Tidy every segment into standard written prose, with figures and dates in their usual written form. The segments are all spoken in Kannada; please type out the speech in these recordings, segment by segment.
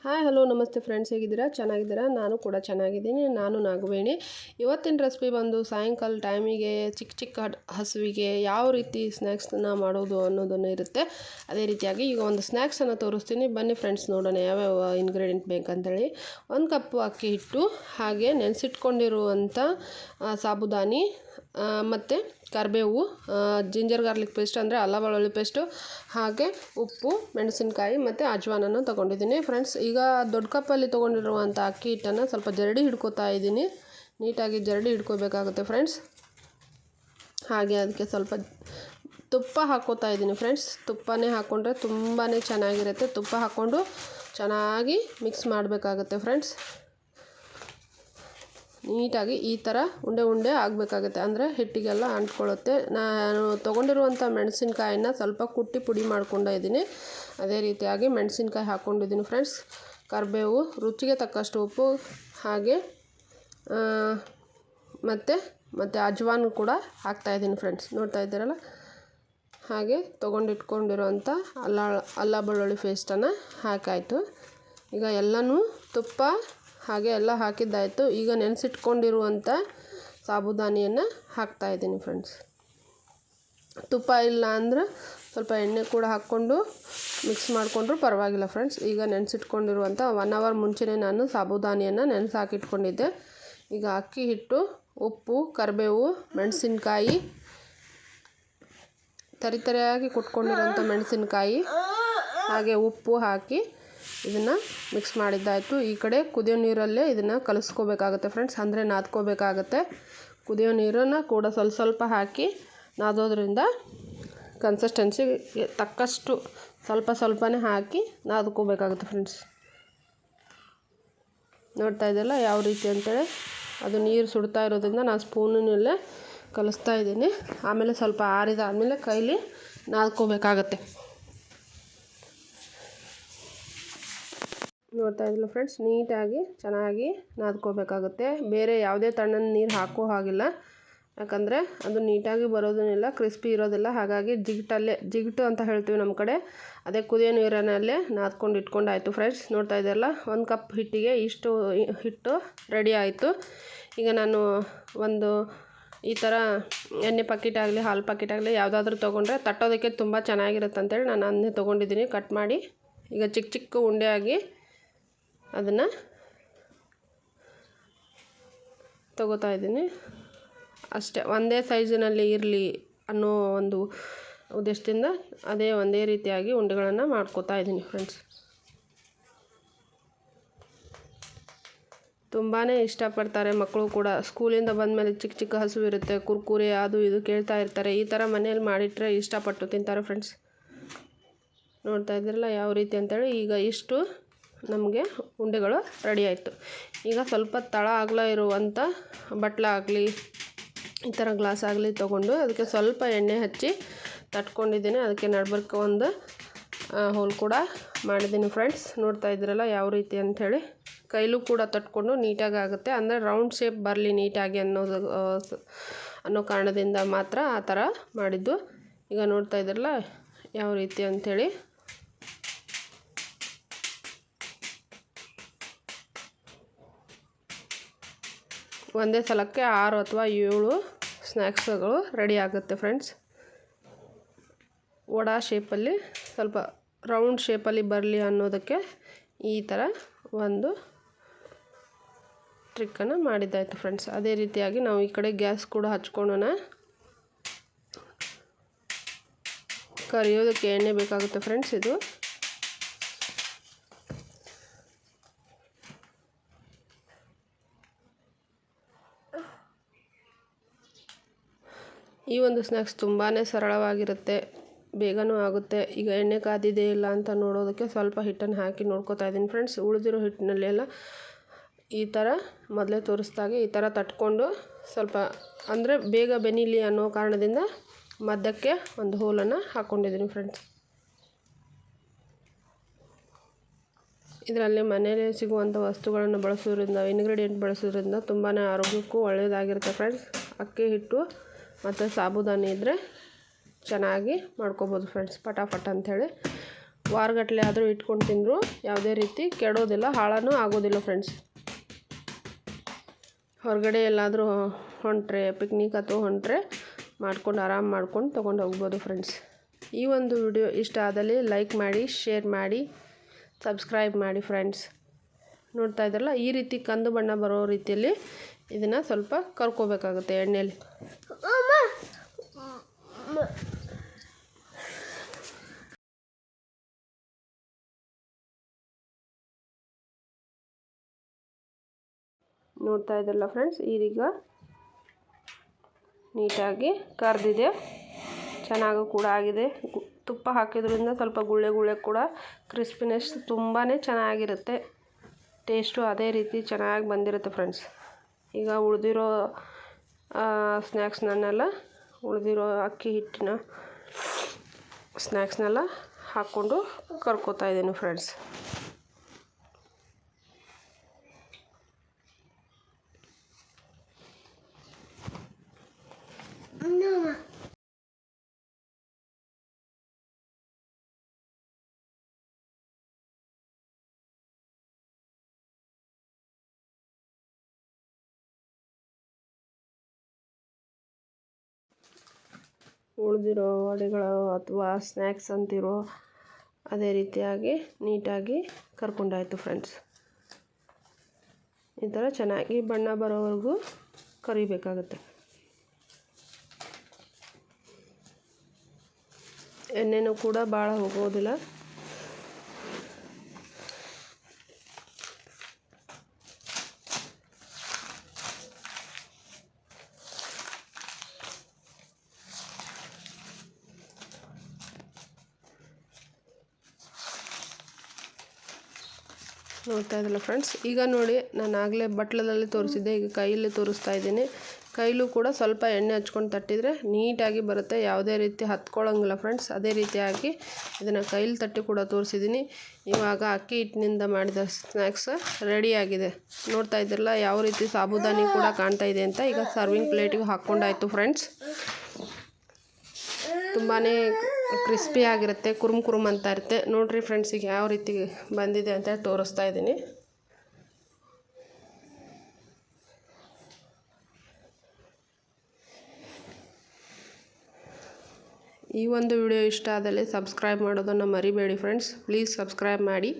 ಹಾಯ್ ಹಲೋ ನಮಸ್ತೆ ಫ್ರೆಂಡ್ಸ್, ಹೇಗಿದ್ದೀರಾ? ಚೆನ್ನಾಗಿದ್ದೀರಾ? ನಾನು ಕೂಡ ಚೆನ್ನಾಗಿದ್ದೀನಿ. ನಾನು ನಾಗವೇಣಿ. ಇವತ್ತಿನ ರೆಸಿಪಿ ಬಂದು ಸಾಯಂಕಾಲ ಟೈಮಿಗೆ ಚಿಕ್ಕ ಚಿಕ್ಕ ಹಸುವಿಗೆ ಯಾವ ರೀತಿ ಸ್ನ್ಯಾಕ್ಸನ್ನು ಮಾಡೋದು ಅನ್ನೋದನ್ನು ಇರುತ್ತೆ. ಅದೇ ರೀತಿಯಾಗಿ ಈಗ ಒಂದು ಸ್ನ್ಯಾಕ್ಸನ್ನು ತೋರಿಸ್ತೀನಿ. ಬನ್ನಿ ಫ್ರೆಂಡ್ಸ್, ನೋಡೋಣ ಯಾವ್ಯಾವ ಇಂಗ್ರೀಡಿಯೆಂಟ್ ಬೇಕಂತೇಳಿ. 1 ಕಪ್ಪು ಅಕ್ಕಿ ಹಿಟ್ಟು, ಹಾಗೆ ನೆನೆಸಿಟ್ಕೊಂಡಿರುವಂಥ ಸಾಬುದಾನಿ, ಮತ್ತು ಕರಿಬೇವು, ಜಿಂಜರ್ ಗಾರ್ಲಿಕ್ ಪೇಸ್ಟ್ ಅಂದರೆ ಅಲ್ಲ ಬೆಳ್ಳುಳ್ಳಿ ಪೇಸ್ಟು, ಹಾಗೆ ಉಪ್ಪು, ಮೆಣಸಿನಕಾಯಿ ಮತ್ತು ಅಜ್ವಾನನ್ನು ತೊಗೊಂಡಿದ್ದೀನಿ ಫ್ರೆಂಡ್ಸ್. ಈಗ ದೊಡ್ಡ ಕಪ್ಪಲ್ಲಿ ತೊಗೊಂಡಿರುವಂಥ ಅಕ್ಕಿ ಹಿಟ್ಟನ್ನು ಸ್ವಲ್ಪ ಜರಡಿ ಹಿಡ್ಕೊತಾ ಇದ್ದೀನಿ. ನೀಟಾಗಿ ಜರಡಿ ಹಿಡ್ಕೋಬೇಕಾಗುತ್ತೆ ಫ್ರೆಂಡ್ಸ್. ಹಾಗೆ ಅದಕ್ಕೆ ಸ್ವಲ್ಪ ತುಪ್ಪ ಹಾಕ್ಕೋತಾ ಇದ್ದೀನಿ ಫ್ರೆಂಡ್ಸ್. ತುಪ್ಪನೇ ಹಾಕ್ಕೊಂಡ್ರೆ ತುಂಬಾ ಚೆನ್ನಾಗಿರುತ್ತೆ. ತುಪ್ಪ ಹಾಕ್ಕೊಂಡು ಚೆನ್ನಾಗಿ ಮಿಕ್ಸ್ ಮಾಡಬೇಕಾಗುತ್ತೆ ಫ್ರೆಂಡ್ಸ್. ನೀಟಾಗಿ ಈ ಥರ ಉಂಡೆ ಉಂಡೆ ಆಗಬೇಕಾಗುತ್ತೆ, ಅಂದರೆ ಹಿಟ್ಟಿಗೆಲ್ಲ ಅಂಟ್ಕೊಳ್ಳುತ್ತೆ. ನಾನು ತೊಗೊಂಡಿರುವಂಥ ಮೆಣಸಿನ್ಕಾಯಿನ ಸ್ವಲ್ಪ ಕುಟ್ಟಿ ಪುಡಿ ಮಾಡ್ಕೊಂಡಿದ್ದೀನಿ. ಅದೇ ರೀತಿಯಾಗಿ ಮೆಣಸಿನ್ಕಾಯಿ ಹಾಕ್ಕೊಂಡಿದ್ದೀನಿ ಫ್ರೆಂಡ್ಸ್. ಕರಿಬೇವು, ರುಚಿಗೆ ತಕ್ಕಷ್ಟು ಉಪ್ಪು, ಹಾಗೆ ಮತ್ತು ಅಜ್ವಾನ್ ಕೂಡ ಹಾಕ್ತಾಯಿದ್ದೀನಿ ಫ್ರೆಂಡ್ಸ್. ನೋಡ್ತಾ ಇದ್ದೀರಲ್ಲ. ಹಾಗೆ ತೊಗೊಂಡಿಟ್ಕೊಂಡಿರೋಂಥ ಅಲ್ಲ ಬೆಳ್ಳುಳ್ಳಿ ಪೇಸ್ಟನ್ನು ಹಾಕಾಯಿತು. ಈಗ ಎಲ್ಲನೂ ತುಪ್ಪ ಹಾಗೆ ಎಲ್ಲ ಹಾಕಿದ್ದಾಯಿತು. ಈಗ ನೆನೆಸಿಟ್ಕೊಂಡಿರುವಂಥ ಸಾಬುದಾನಿಯನ್ನು ಹಾಕ್ತಾಯಿದ್ದೀನಿ ಫ್ರೆಂಡ್ಸ್. ತುಪ್ಪ ಇಲ್ಲ ಅಂದ್ರೆ ಸ್ವಲ್ಪ ಎಣ್ಣೆ ಕೂಡ ಹಾಕ್ಕೊಂಡು ಮಿಕ್ಸ್ ಮಾಡಿಕೊಂಡ್ರೂ ಪರವಾಗಿಲ್ಲ ಫ್ರೆಂಡ್ಸ್. ಈಗ ನೆನೆಸಿಟ್ಕೊಂಡಿರುವಂಥ 1 ಅವರ್ ಮುಂಚೆನೇ ನಾನು ಸಾಬುದಾನಿಯನ್ನು ನೆನೆಸಿ ಹಾಕಿಟ್ಕೊಂಡಿದ್ದೆ. ಈಗ ಅಕ್ಕಿ ಹಿಟ್ಟು, ಉಪ್ಪು, ಕರಿಬೇವು, ಮೆಣಸಿನ್ಕಾಯಿ, ತರಿತರಿಯಾಗಿ ಕುಟ್ಕೊಂಡಿರೋಂಥ ಮೆಣಸಿನ್ಕಾಯಿ, ಹಾಗೆ ಉಪ್ಪು ಹಾಕಿ ಇದನ್ನು ಮಿಕ್ಸ್ ಮಾಡಿದ್ದಾಯಿತು. ಈ ಕಡೆ ಕುದಿಯೋ ನೀರಲ್ಲೇ ಇದನ್ನು ಕಲಿಸ್ಕೋಬೇಕಾಗುತ್ತೆ ಫ್ರೆಂಡ್ಸ್, ಅಂದರೆ ನಾದ್ಕೋಬೇಕಾಗತ್ತೆ. ಕುದಿಯೋ ನೀರನ್ನು ಕೂಡ ಸ್ವಲ್ಪ ಹಾಕಿ ನಾದೋದ್ರಿಂದ ಕನ್ಸಿಸ್ಟೆನ್ಸಿಗೆ ತಕ್ಕಷ್ಟು ಸ್ವಲ್ಪನೇ ಹಾಕಿ ನಾದ್ಕೋಬೇಕಾಗುತ್ತೆ ಫ್ರೆಂಡ್ಸ್. ನೋಡ್ತಾ ಇದ್ದಲ್ಲ ಯಾವ ರೀತಿ ಅಂತೇಳಿ. ಅದು ನೀರು ಸುಡ್ತಾ ಇರೋದ್ರಿಂದ ನಾನು ಸ್ಪೂನಿನಲ್ಲೇ ಕಲಿಸ್ತಾ ಇದ್ದೀನಿ. ಆಮೇಲೆ ಸ್ವಲ್ಪ ಆರಿದಾದಮೇಲೆ ಕೈಲಿ ನಾದ್ಕೋಬೇಕಾಗತ್ತೆ. ನೋಡ್ತಾ ಇದ್ದಿಲ್ಲ ಫ್ರೆಂಡ್ಸ್, ನೀಟಾಗಿ ಚೆನ್ನಾಗಿ ನಾದ್ಕೋಬೇಕಾಗುತ್ತೆ. ಬೇರೆ ಯಾವುದೇ ತಣ್ಣನ ನೀರು ಹಾಕೋ ಹಾಗಿಲ್ಲ, ಯಾಕಂದರೆ ಅದು ನೀಟಾಗಿ ಬರೋದನ್ನೆಲ್ಲ ಕ್ರಿಸ್ಪಿ ಇರೋದಿಲ್ಲ. ಹಾಗಾಗಿ ಜಿಗಿಟು ಅಂತ ಹೇಳ್ತೀವಿ ನಮ್ಮ ಕಡೆ, ಅದೇ ಕುದಿಯೋ ನೀರನ್ನಲ್ಲೇ ನಾದ್ಕೊಂಡು ಇಟ್ಕೊಂಡಾಯಿತು ಫ್ರೆಂಡ್ಸ್. ನೋಡ್ತಾ ಇದ್ದಲ್ಲ, 1 ಕಪ್ ಹಿಟ್ಟಿಗೆ ಇಷ್ಟು ಹಿಟ್ಟು ರೆಡಿ ಆಯಿತು. ಈಗ ನಾನು ಒಂದು ಈ ಥರ ಎಣ್ಣೆ ಪಾಕಿಟ್ ಆಗಲಿ ಹಾಲು ಪಾಕಿಟ್ ಆಗಲಿ ಯಾವುದಾದ್ರೂ ತೊಗೊಂಡ್ರೆ ತಟ್ಟೋದಕ್ಕೆ ತುಂಬ ಚೆನ್ನಾಗಿರುತ್ತೆ ಅಂತೇಳಿ ನಾನು ಅದನ್ನೇ ತೊಗೊಂಡಿದ್ದೀನಿ. ಕಟ್ ಮಾಡಿ ಈಗ ಚಿಕ್ಕ ಚಿಕ್ಕ ಉಂಡೆಯಾಗಿ ಅದನ್ನು ತಗೋತಾ ಇದ್ದೀನಿ. ಅಷ್ಟೇ, ಒಂದೇ ಸೈಜಿನಲ್ಲಿ ಇರಲಿ ಅನ್ನೋ ಒಂದು ಉದ್ದೇಶದಿಂದ ಒಂದೇ ರೀತಿಯಾಗಿ ಉಂಡೆಗಳನ್ನು ಮಾಡ್ಕೋತಾ ಇದ್ದೀನಿ ಫ್ರೆಂಡ್ಸ್. ತುಂಬಾ ಇಷ್ಟಪಡ್ತಾರೆ ಮಕ್ಕಳು ಕೂಡ. ಸ್ಕೂಲಿಂದ ಬಂದಮೇಲೆ ಚಿಕ್ಕ ಚಿಕ್ಕ ಹಸು ಇರುತ್ತೆ, ಕುರ್ಕುರೆ ಅದು ಇದು ಕೇಳ್ತಾ ಇರ್ತಾರೆ. ಈ ಥರ ಮನೇಲಿ ಮಾಡಿಟ್ರೆ ಇಷ್ಟಪಟ್ಟು ತಿಂತಾರೆ ಫ್ರೆಂಡ್ಸ್. ನೋಡ್ತಾ ಇದ್ದೀರಲ್ಲ ಯಾವ ರೀತಿ ಅಂತೇಳಿ. ಈಗ ಇಷ್ಟು ನಮಗೆ ಉಂಡೆಗಳು ರೆಡಿ ಆಯಿತು. ಈಗ ಸ್ವಲ್ಪ ತಳ ಅಗಲ ಇರುವಂಥ ಬಟ್ಲ ಆಗಲಿ ಈ ಥರ ಗ್ಲಾಸ್ ಆಗಲಿ ತೊಗೊಂಡು ಅದಕ್ಕೆ ಸ್ವಲ್ಪ ಎಣ್ಣೆ ಹಚ್ಚಿ ತಟ್ಕೊಂಡಿದ್ದೀನಿ. ಅದಕ್ಕೆ ನಡ್ಬರ್ಕ ಒಂದು ಹೋಲ್ ಕೂಡ ಮಾಡಿದ್ದೀನಿ ಫ್ರೆಂಡ್ಸ್. ನೋಡ್ತಾ ಇದ್ದೀರಲ್ಲ ಯಾವ ರೀತಿ ಅಂಥೇಳಿ. ಕೈಲೂ ಕೂಡ ತಟ್ಕೊಂಡು ನೀಟಾಗಿ ಆಗುತ್ತೆ, ಅಂದರೆ ರೌಂಡ್ ಶೇಪ್ ಬರಲಿ ನೀಟಾಗಿ ಅನ್ನೋ ಕಾರಣದಿಂದ ಮಾತ್ರ ಆ ಥರ ಮಾಡಿದ್ದು. ಈಗ ನೋಡ್ತಾ ಇದ್ದೀರಲ್ಲ ಯಾವ ರೀತಿ ಅಂಥೇಳಿ. ಒಂದೇ ಸಲಕ್ಕೆ 6 ಅಥವಾ 7 ಸ್ನ್ಯಾಕ್ಸ್ಗಳು ರೆಡಿ ಆಗುತ್ತೆ ಫ್ರೆಂಡ್ಸ್. ವಡಾ ಶೇಪಲ್ಲಿ ಸ್ವಲ್ಪ ರೌಂಡ್ ಶೇಪಲ್ಲಿ ಬರಲಿ ಅನ್ನೋದಕ್ಕೆ ಈ ಥರ ಒಂದು ಟ್ರಿಕ್ಕನ್ನು ಮಾಡಿದ್ದಾಯಿತು ಫ್ರೆಂಡ್ಸ್. ಅದೇ ರೀತಿಯಾಗಿ ನಾವು ಈ ಕಡೆ ಗ್ಯಾಸ್ ಕೂಡ ಹಚ್ಕೊಳ್ಳೋಣ. ಕರಿಯೋದಕ್ಕೆ ಎಣ್ಣೆ ಬೇಕಾಗುತ್ತೆ ಫ್ರೆಂಡ್ಸ್. ಇದು ಈ ಒಂದು ಸ್ನ್ಯಾಕ್ಸ್ ತುಂಬಾ ಸರಳವಾಗಿರುತ್ತೆ, ಬೇಗನೂ ಆಗುತ್ತೆ. ಈಗ ಎಣ್ಣೆ ಕಾದಿದೆ ಇಲ್ಲ ಅಂತ ನೋಡೋದಕ್ಕೆ ಸ್ವಲ್ಪ ಹಿಟ್ಟನ್ನು ಹಾಕಿ ನೋಡ್ಕೋತಾ ಇದ್ದೀನಿ ಫ್ರೆಂಡ್ಸ್. ಉಳಿದಿರೋ ಹಿಟ್ಟಿನಲ್ಲೆಲ್ಲ ಈ ಥರ ಮೊದಲೇ ತೋರಿಸ್ದಾಗೆ ಈ ಥರ ತಟ್ಕೊಂಡು ಸ್ವಲ್ಪ, ಅಂದರೆ ಬೇಗ ಬೆನೀಲಿ ಅನ್ನೋ ಕಾರಣದಿಂದ ಮಧ್ಯಕ್ಕೆ ಒಂದು ಹೋಲನ್ನು ಹಾಕ್ಕೊಂಡಿದ್ದೀನಿ ಫ್ರೆಂಡ್ಸ್. ಇದರಲ್ಲಿ ಮನೆಯಲ್ಲೇ ಸಿಗುವಂಥ ವಸ್ತುಗಳನ್ನು ಬಳಸೋದ್ರಿಂದ, ಇಂಗ್ರೀಡಿಯೆಂಟ್ ಬಳಸೋದ್ರಿಂದ ತುಂಬಾ ಆರೋಗ್ಯಕ್ಕೂ ಒಳ್ಳೆಯದಾಗಿರುತ್ತೆ ಫ್ರೆಂಡ್ಸ್. ಅಕ್ಕಿ ಹಿಟ್ಟು ಮತ್ತು ಸಾಬುದಾನಿ ಇದ್ದರೆ ಚೆನ್ನಾಗಿ ಮಾಡ್ಕೋಬೋದು ಫ್ರೆಂಡ್ಸ್, ಪಟಾಪಟ್ ಅಂಥೇಳಿ. ವಾರಗಟ್ಟಲೆ ಆದರೂ ಇಟ್ಕೊಂಡು ತಿಂದರೂ ಯಾವುದೇ ರೀತಿ ಕೆಡೋದಿಲ್ಲ, ಹಾಳನೂ ಆಗೋದಿಲ್ಲ ಫ್ರೆಂಡ್ಸ್. ಹೊರಗಡೆ ಎಲ್ಲಾದರೂ ಹೊಂಟ್ರೆ ಪಿಕ್ನಿಕ್ ಅಥವಾ ಹೊಂಟ್ರೆ ಮಾಡ್ಕೊಂಡು ಆರಾಮ್ ಮಾಡ್ಕೊಂಡು ತೊಗೊಂಡು ಹೋಗ್ಬೋದು ಫ್ರೆಂಡ್ಸ್. ಈ ಒಂದು ವಿಡಿಯೋ ಇಷ್ಟ ಆದಲ್ಲಿ ಲೈಕ್ ಮಾಡಿ, ಶೇರ್ ಮಾಡಿ, ಸಬ್ಸ್ಕ್ರೈಬ್ ಮಾಡಿ ಫ್ರೆಂಡ್ಸ್. ನೋಡ್ತಾ ಇದ್ರಲ್ಲ, ಈ ರೀತಿ ಕಂದು ಬಣ್ಣ ಬರೋ ರೀತಿಯಲ್ಲಿ ಇದನ್ನು ಸ್ವಲ್ಪ ಕರ್ಕೋಬೇಕಾಗುತ್ತೆ ಎಣ್ಣೆಯಲ್ಲಿ. ನೋಡ್ತಾ ಇದ್ರಲ್ಲ ಫ್ರೆಂಡ್ಸ್, ಈಗ ನೀಟಾಗಿ ಕರ್ದಿದೆ, ಚೆನ್ನಾಗೂ ಕೂಡ ಆಗಿದೆ. ತುಪ್ಪ ಹಾಕಿದ್ರಿಂದ ಸ್ವಲ್ಪ ಗುಳ್ಳೆ ಗುಳ್ಳೆ ಕೂಡ ಕ್ರಿಸ್ಪಿನೆಸ್ ತುಂಬಾ ಚೆನ್ನಾಗಿರುತ್ತೆ. ಟೇಸ್ಟು ಅದೇ ರೀತಿ ಚೆನ್ನಾಗಿ ಬಂದಿರುತ್ತೆ ಫ್ರೆಂಡ್ಸ್. ಈಗ ಉಳಿದಿರೋ ಸ್ನ್ಯಾಕ್ಸ್ನನ್ನೆಲ್ಲ, ಉಳಿದಿರೋ ಅಕ್ಕಿ ಹಿಟ್ಟಿನ ಸ್ನ್ಯಾಕ್ಸ್ನೆಲ್ಲ ಹಾಕ್ಕೊಂಡು ಕರ್ಕೋತಾ ಇದ್ದೀನಿ ಫ್ರೆಂಡ್ಸ್. ಉಳಿದಿರೋ ವಡೆಗಳು ಅಥವಾ ಸ್ನ್ಯಾಕ್ಸ್ ಅಂತಿರೋ ಅದೇ ರೀತಿಯಾಗಿ ನೀಟಾಗಿ ಕರ್ಕೊಂಡಾಯ್ತು ಫ್ರೆಂಡ್ಸ್. ಈ ಥರ ಚೆನ್ನಾಗಿ ಬಣ್ಣ ಬರೋವರೆಗೂ ಕರಿಬೇಕಾಗುತ್ತೆ. ಎಣ್ಣೆನೂ ಕೂಡ ಭಾಳ ಹೋಗೋದಿಲ್ಲ. ನೋಡ್ತಾ ಇದ್ದಲ್ಲ ಫ್ರೆಂಡ್ಸ್, ಈಗ ನೋಡಿ ನಾನು ಆಗಲೇ ಬಟ್ಲದಲ್ಲಿ ತೋರಿಸಿದ್ದೆ, ಈಗ ಕೈಯಲ್ಲಿ ತೋರಿಸ್ತಾ ಇದ್ದೀನಿ. ಕೈಲೂ ಕೂಡ ಸ್ವಲ್ಪ ಎಣ್ಣೆ ಹಚ್ಕೊಂಡು ತಟ್ಟಿದರೆ ನೀಟಾಗಿ ಬರುತ್ತೆ, ಯಾವುದೇ ರೀತಿ ಹತ್ಕೊಳ್ಳೋಂಗಿಲ್ಲ ಫ್ರೆಂಡ್ಸ್. ಅದೇ ರೀತಿಯಾಗಿ ಇದನ್ನು ಕೈಲಿ ತಟ್ಟಿ ಕೂಡ ತೋರಿಸಿದ್ದೀನಿ. ಇವಾಗ ಅಕ್ಕಿ ಹಿಟ್ಟಿನಿಂದ ಮಾಡಿದ ಸ್ನ್ಯಾಕ್ಸ್ ರೆಡಿಯಾಗಿದೆ. ನೋಡ್ತಾ ಇದ್ದಿರಲ್ಲ ಯಾವ ರೀತಿ ಸಾಬುದಾನಿ ಕೂಡ ಕಾಣ್ತಾ ಇದೆ ಅಂತ. ಈಗ ಸರ್ವಿಂಗ್ ಪ್ಲೇಟಿಗೆ ಹಾಕ್ಕೊಂಡಾಯಿತು ಫ್ರೆಂಡ್ಸ್. ತುಂಬಾ ಕ್ರಿಸ್ಪಿ ಆಗಿರುತ್ತೆ, ಕುರುಮ್ ಅಂತ ಇರುತ್ತೆ. ನೋಡಿರಿ ಫ್ರೆಂಡ್ಸ್, ಈಗ ಯಾವ ರೀತಿ ಬಂದಿದೆ ಅಂತ ತೋರಿಸ್ತಾ ಇದ್ದೀನಿ. ಈ ಒಂದು ವಿಡಿಯೋ ಇಷ್ಟ ಆದಲ್ಲಿ ಸಬ್ಸ್ಕ್ರೈಬ್ ಮಾಡೋದನ್ನು ಮರಿಬೇಡಿ ಫ್ರೆಂಡ್ಸ್. ಪ್ಲೀಸ್ ಸಬ್ಸ್ಕ್ರೈಬ್ ಮಾಡಿ.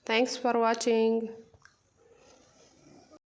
Thanks for watching.